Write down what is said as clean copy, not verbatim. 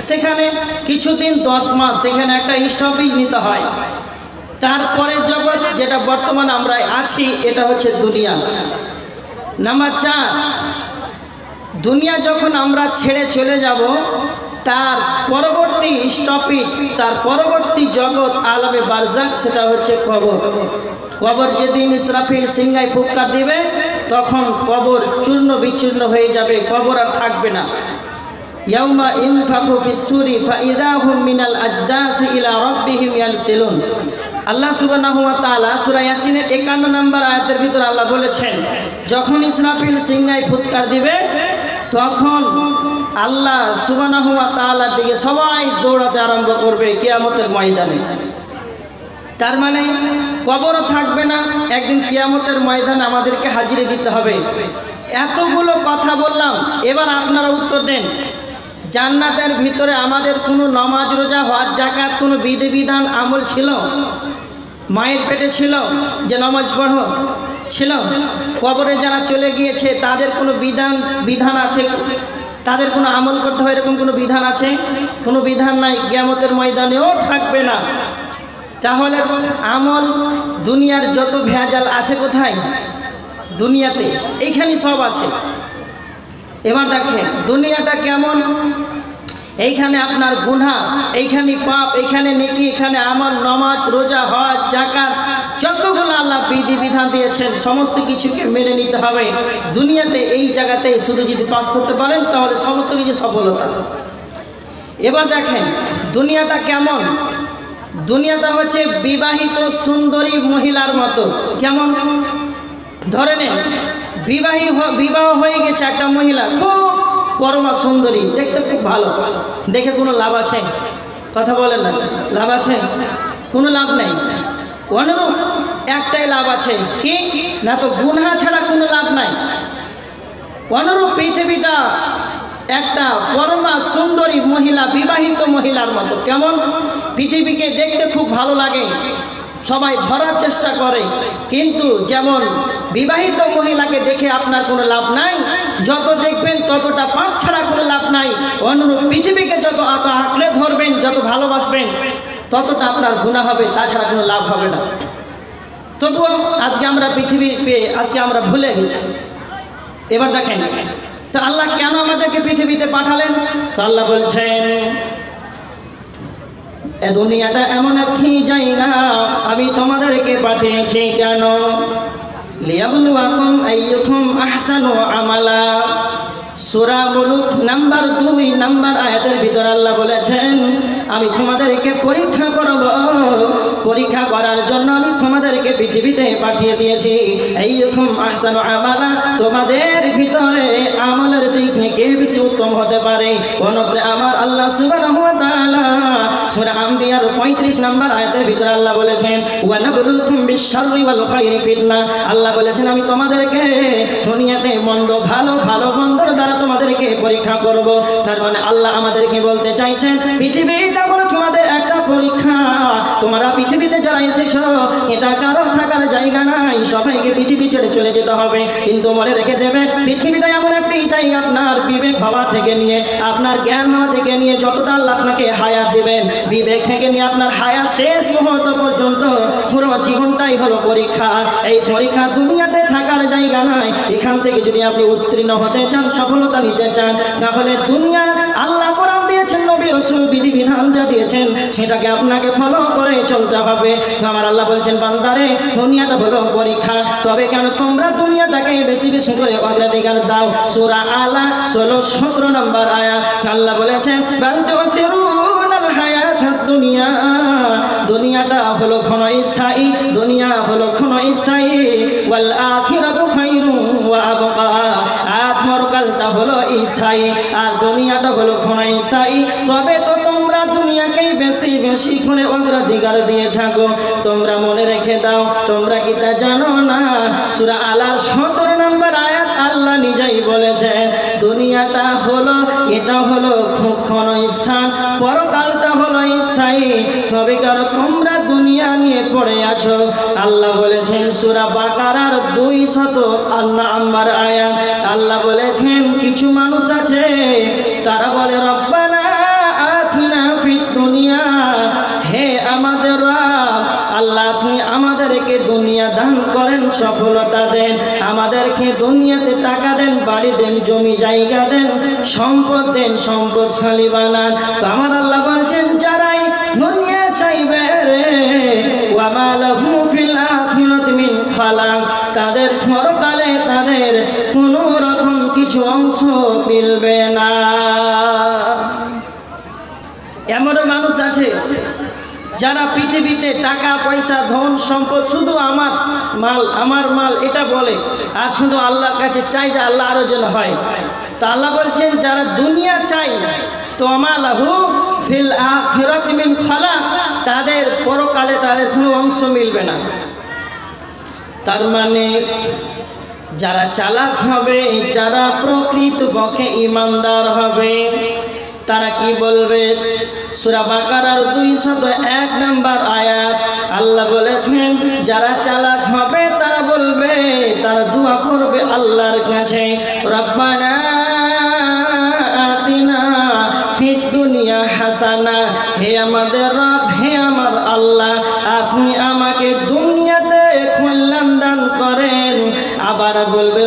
সেখানে কিছুদিন 10 মাস সেখানে একটা স্টপেজ নিতে হয়। তারপরে জগৎ যেটা বর্তমানে আমরা আছি এটা হচ্ছে দুনিয়া। নাম্বার 4, দুনিয়া যখন আমরা ছেড়ে চলে যাব তার পরবর্তী স্টপেজ, তার পরবর্তী জগৎ আলমে বারজাখ, সেটা হচ্ছে কবর। কবর যেদিন ইসরাফিল সিংহায় ফুৎকার দিবে তখন কবর চূর্ণ বিচূর্ণ হয়ে যাবে, কবর আর থাকবে না। ইয়াউমা ইনফাখু ফিস-সূরি ফাইযা হুম মিনাল আজদাথি ইলা রাব্বিহিম ইয়ানসিলুন। আল্লাহ সুবহানাহু ওয়া তাআলা সূরা ইয়াসিনের 51 নম্বর আয়াতের ভিতরে আল্লাহ বলেছেন, যখন ইসরাফিল সিংহায় ফুৎকার দিবে তখন আল্লাহ সুবহানাহু ওয়া তাআলার দিকে সবাই দৌড়াতে আরম্ভ করবে কিয়ামতের ময়দানে। তার মানে কবরও থাকবে না, একদিন কিয়ামতের ময়দানে আমাদেরকে হাজিরি দিতে হবে। এতগুলো কথা বললাম, এবার আপনারা উত্তর দেন। জান্নাতের ভিতরে আমাদের কোনো নামাজ রোজা হজ যাকাত কোনো বিধিবিধান আমল ছিল? মায়ের পেটে ছিল যে নামাজ পড়ো? ছিল। কবরে যারা চলে গিয়েছে তাদের কোনো বিধান আছে? তাদের কোনো আমল করতে হয় এরকম কোনো বিধান আছে? কোনো বিধান নাই, কিয়ামতের ময়দানেও থাকবে না। তাহলে আমল দুনিয়ার যত ভেজাল আছে কোথায়? দুনিয়াতে, এইখানে সব আছে। এবার দেখেন দুনিয়াটা কেমন। এইখানে আপনার গুনাহ, এইখানে পাপ, এইখানে নেকি, এখানে আমল, নামাজ রোজা হজ যাকাত যতগুলো আল্লাহ বিধিবিধান দিয়েছেন সমস্ত কিছুকে মেনে নিতে হবে দুনিয়াতে। এই জায়গাতে শুধু যদি পাস করতে পারেন তাহলে সমস্ত কিছু সফলতা। এবার দেখেন দুনিয়াটা কেমন। দুনিয়াটা হচ্ছে বিবাহিত সুন্দরী মহিলার মতো। কেমন? ধরে নেন বিবাহ হয়ে গেছে একটা মহিলা, খুব পরমা সুন্দরী, দেখতে খুব ভালো, দেখে কোনো লাভ আছে? কথা বলেন না, লাভ আছে? কোনো লাভ নেই। অনুরূপ একটাই লাভ আছে, কি না, তো গুনাহ ছাড়া কোনো লাভ নাই। অনুরূপ পৃথিবীটা একটা পরমা সুন্দরী মহিলা, বিবাহিত মহিলার মতো। কেমন? পৃথিবীকে দেখতে খুব ভালো লাগে, সবাই ধরার চেষ্টা করে, কিন্তু যেমন বিবাহিত মহিলাকে দেখে আপনার কোনো লাভ নাই, যত দেখবেন ততটা পাপ ছাড়া কোনো লাভ নাই। অনুরূপ পৃথিবীকে যত আঁকড়ে ধরবেন, যত ভালোবাসবেন ততটা আপনার গুনাহ হবে, তাছাড়া কোনো লাভ হবে না। তবুও আজকে আমরা পৃথিবী পেয়ে আজকে আমরা ভুলে গেছি। এবার দেখেন তো আল্লাহ কেন আমাদেরকে পৃথিবীতে পাঠালেন? তো আল্লাহ বলছেন, এ দুনিয়াটা এমন একটি জায়গা আমি তোমাদেরকে পাঠিয়েছি কেন? লিয়াবলুয়াকুম আইয়ুকুম আহসানু আমালা। সূরা মুলক নাম্বার 2 নাম্বার আয়াতের ভিতরে আল্লাহ বলেছেন, আমি তোমাদেরকে পরীক্ষা করব, পরীক্ষা করার জন্য আমি তোমাদেরকে পৃথিবীতে পাঠিয়ে দিয়েছি। আইয়ুকুম আহসানু আমালা, তোমাদের ভিতরে আমলের দিক থেকে বেশি উত্তম হতে পারে। অনুগ্রহে আমার আল্লাহ সুবহানাহু ওয়া তাআলা সূরা আম্বিয়ার 35 নাম্বার আয়াতের ভিতরে আল্লাহ বলেছেন, ওয়া নাবলুকুম বিশ-শাররি ওয়াল খায়রি ফিতনা। আল্লাহ বলেছেন আমি তোমাদেরকে দুনিয়াতে মন্দ ভালো, ভালো মন্দর দ্বারা তোমাদেরকে পরীক্ষা করব। তার মানে আল্লাহ আমাদেরকে বলতে চাইছেন পৃথিবীটা হলো তোমাদের একটা পরীক্ষা। তোমরা পৃথিবীতে যারা এসেছো এটা কারো থাকার জায়গা নাই, সবাইকে পৃথিবী ছেড়ে চলে যেতে হবে। কিন্তু মনে রেখে দেবে পৃথিবীটা এমন একটি জায়গা, আপনার বিবেক হওয়া থেকে নিয়ে, আপনার জ্ঞান হওয়া থেকে নিয়ে যতটা আল্লাহ আপনাকে হায়াত দেবেন, বিবেক থেকে নিয়ে আপনার হায়াত শেষ মুহূর্ত পর্যন্ত পুরো জীবনটাই হলো পরীক্ষা। এই পরীক্ষা দুনিয়াতে থাকার জায়গা নাই। এখান থেকে যদি আপনি উত্তীর্ণ হতে চান, সফলতা নিতে চান, তাহলে দুনিয়া আল্লাহ কোরআন দিয়েছেন, নবী রাসূল বিধিবিধান যা দিয়েছেন সেটাকে আপনাকে ফলো করে চলতে হবে। তো আমার আল্লাহ বলছেন, বান্দারে দুনিয়াটা হলো পরীক্ষা, তবে কেন তোমরা দুনিয়াটাকে বেশি বেশি করে অগ্রাধিকার দাও। সূরা আলা 16-17 নম্বর আয়াত আল্লাহ বলেছেন, বাল তুসিরুনাল হায়াতাদ দুনিয়া, দুনিয়াটা হলো ক্ষণস্থায়ী, দুনিয়া হলো ক্ষণস্থায়ী, ওয়াল আখিরাতু খায়রুন ওয়া আবকা, পরকালটা হলো স্থায়ী আর দুনিয়াটা হলো ক্ষণস্থায়ী। তবে তো তোমরা দুনিয়াকেই বেশি বেশি করে অগ্রাধিকার দিয়ে থাকো। তোমরা মনে রেখে দাও, তোমরা কি তা জানো না? সূরা আলার 17 নম্বর আয়াত আল্লাহ নিজেই বলেছেন, দুনিয়াটা হলো, এটা হলো ক্ষণস্থান, পরকালটা হলো স্থায়ী। তবে কারো তোমরা দুনিয়া নিয়ে পড়ে আছো। আল্লাহ বলেছেন সূরা বাকারার 200 নম্বর আয়াত আল্লাহ বলেছেন, কিছু মানুষ আছে তারা বলে রব্বানা সম্পদ দেন, সম্পদশালী বানান। তো আমার আল্লাহ বলছেন যারাই দুনিয়া চাইবে রে ওয়া মা লাহু ফিল আখিরাতি মিন খালাক, তাদের পরকালে তাদের কোনো রকম কিছু অংশ মিলবে না। এমন মানুষ আছে যারা পৃথিবীতে টাকা পয়সা ধন সম্পদ শুধু আমার মাল এটা বলে, আর শুধু আল্লাহর কাছে চাই যে আল্লাহ আরো যেন হয়। তো আল্লাহ বলছেন যারা দুনিয়া চাই তো মা লাহু ফিল আখিরাতি মিন খালাক, তাদের পরকালে তাদের কোনো অংশ মিলবে না। তার মানে যারা চালাক হবে, যারা প্রকৃতপক্ষে ঈমানদার হবে, তারা কি বলবে? সূরা বাকারার 201 নম্বর আয়াত আল্লাহ বলেছেন যারা চালাক হবে তারা বলবে, তারা দোয়া করবে আল্লাহর কাছে, রব্বানা আতিনা ফিদ দুনিয়া হাসানা, হে আমাদের রব, হে আমার আল্লাহ, আপনি আমাকে দুনিয়াতে কল্যাণ দান করেন। আবার বলবে